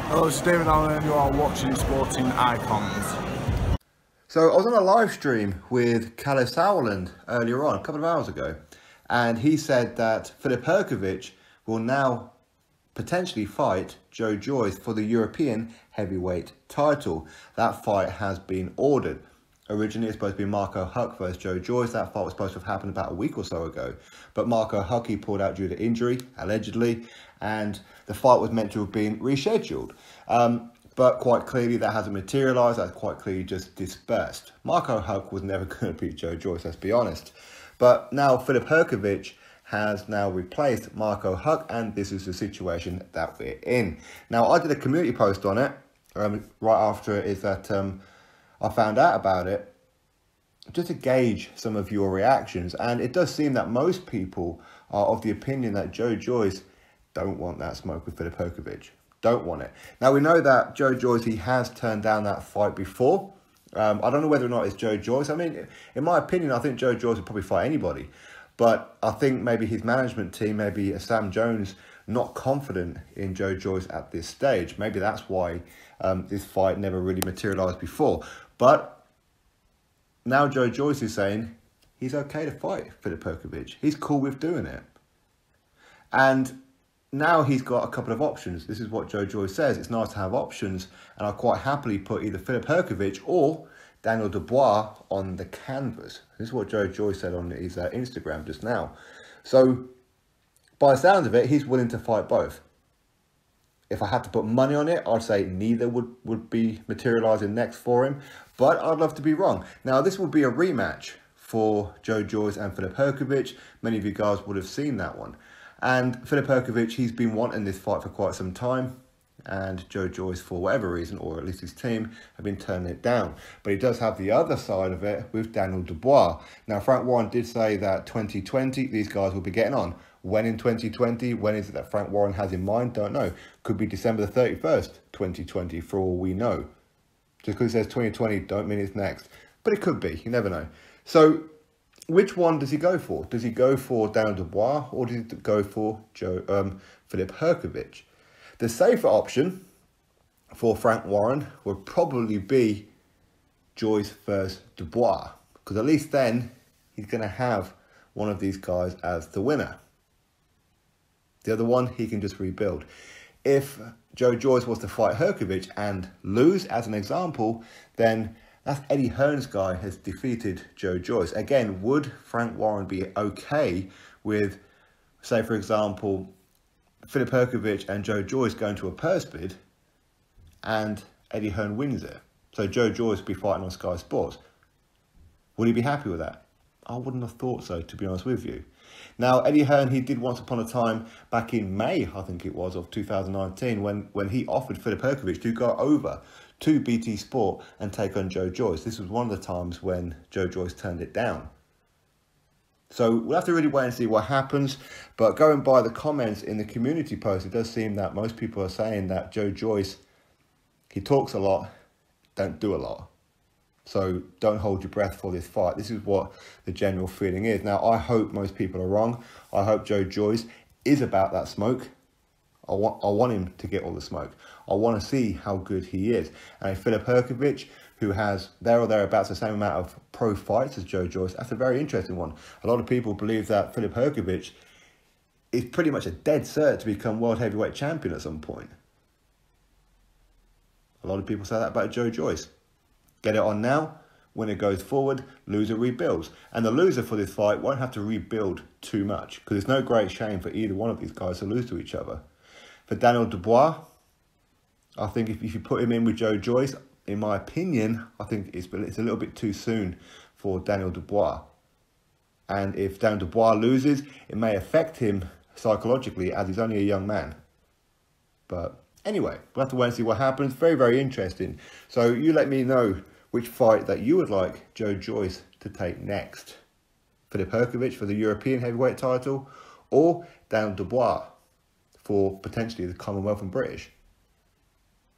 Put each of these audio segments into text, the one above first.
Hello, this is David Allen and you are watching Sporting Icons. So I was on a live stream with Kalle Sauerland earlier on, a couple of hours ago, and he said that Filip Hrgovic will now potentially fight Joyce for the European heavyweight title. That fight has been ordered. Originally, it's supposed to be Marco Huck versus Joyce. That fight was supposed to have happened about a week or so ago. But Marco Huck, he pulled out due to injury, allegedly, and the fight was meant to have been rescheduled. But quite clearly, that hasn't materialised. That's quite clearly just dispersed. Marco Huck was never going to beat Joyce, let's be honest. But now Filip Hrgovic has now replaced Marco Huck, and this is the situation that we're in. Now, I did a community post on it right after it is that I found out about it, just to gauge some of your reactions. And it does seem that most people are of the opinion that Joyce don't want that smoke with Filip Hrgovic. Don't want it. Now, we know that Joyce, he has turned down that fight before. I don't know whether or not it's Joyce. I mean, in my opinion, I think Joyce would probably fight anybody. But I think maybe his management team, maybe Sam Jones, not confident in Joyce at this stage. Maybe that's why this fight never really materialised before. But now Joyce is saying he's okay to fight Filip Hrgovic. He's cool with doing it. And now he's got a couple of options. This is what Joyce says. It's nice to have options. And I'll quite happily put either Filip Hrgovic or Daniel Dubois on the canvas. This is what Joyce said on his Instagram just now. So, by the sound of it, he's willing to fight both. If I had to put money on it, I'd say neither would be materialising next for him. But I'd love to be wrong. Now, this will be a rematch for Joyce and Filip Hrgovic. Many of you guys would have seen that one. And Filip Hrgovic, he's been wanting this fight for quite some time. And Joyce, for whatever reason, or at least his team, have been turning it down. But he does have the other side of it with Daniel Dubois. Now, Frank Warren did say that 2020, these guys will be getting on. When in 2020? When is it that Frank Warren has in mind? Don't know. Could be December the 31st, 2020, for all we know. Just because it says 2020, don't mean it's next. But it could be. You never know. So, which one does he go for? Does he go for Daniel Dubois, or does he go for Filip Hrgovic? The safer option for Frank Warren would probably be Joyce versus Dubois, because at least then he's going to have one of these guys as the winner. The other one, he can just rebuild. If Joyce was to fight Hrgovic and lose, as an example, then that's Eddie Hearn's guy has defeated Joyce. Again, would Frank Warren be okay with, say, for example, Filip Hrgovic and Joyce going to a purse bid and Eddie Hearn wins it? So Joyce will be fighting on Sky Sports. Would he be happy with that? I wouldn't have thought so, to be honest with you. Now, Eddie Hearn, he did once upon a time, back in May, I think it was, of 2019, when he offered Filip Hrgovic to go over to BT Sport and take on Joyce. This was one of the times when Joyce turned it down. So we'll have to really wait and see what happens. But going by the comments in the community post, it does seem that most people are saying that Joyce, he talks a lot, don't do a lot. So don't hold your breath for this fight. This is what the general feeling is. Now, I hope most people are wrong. I hope Joyce is about that smoke. I want him to get all the smoke. I want to see how good he is. And Filip Hrgovic, who has there or thereabouts the same amount of pro fights as Joyce, that's a very interesting one. A lot of people believe that Filip Hrgovic is pretty much a dead cert to become world heavyweight champion at some point. A lot of people say that about Joyce. Get it on now. Winner goes forward, loser rebuilds. And the loser for this fight won't have to rebuild too much, because it's no great shame for either one of these guys to lose to each other. For Daniel Dubois, I think if you put him in with Joyce, in my opinion, I think it's a little bit too soon for Daniel Dubois. And if Daniel Dubois loses, it may affect him psychologically, as he's only a young man. But anyway, we'll have to wait and see what happens. Very, very interesting. So you let me know which fight that you would like Joyce to take next. Filip Hrgovic for the European heavyweight title, or Daniel Dubois for potentially the Commonwealth and British.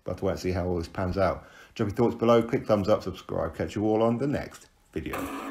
We'll have to wait and see how all this pans out. Drop your thoughts below, click thumbs up, subscribe. Catch you all on the next video.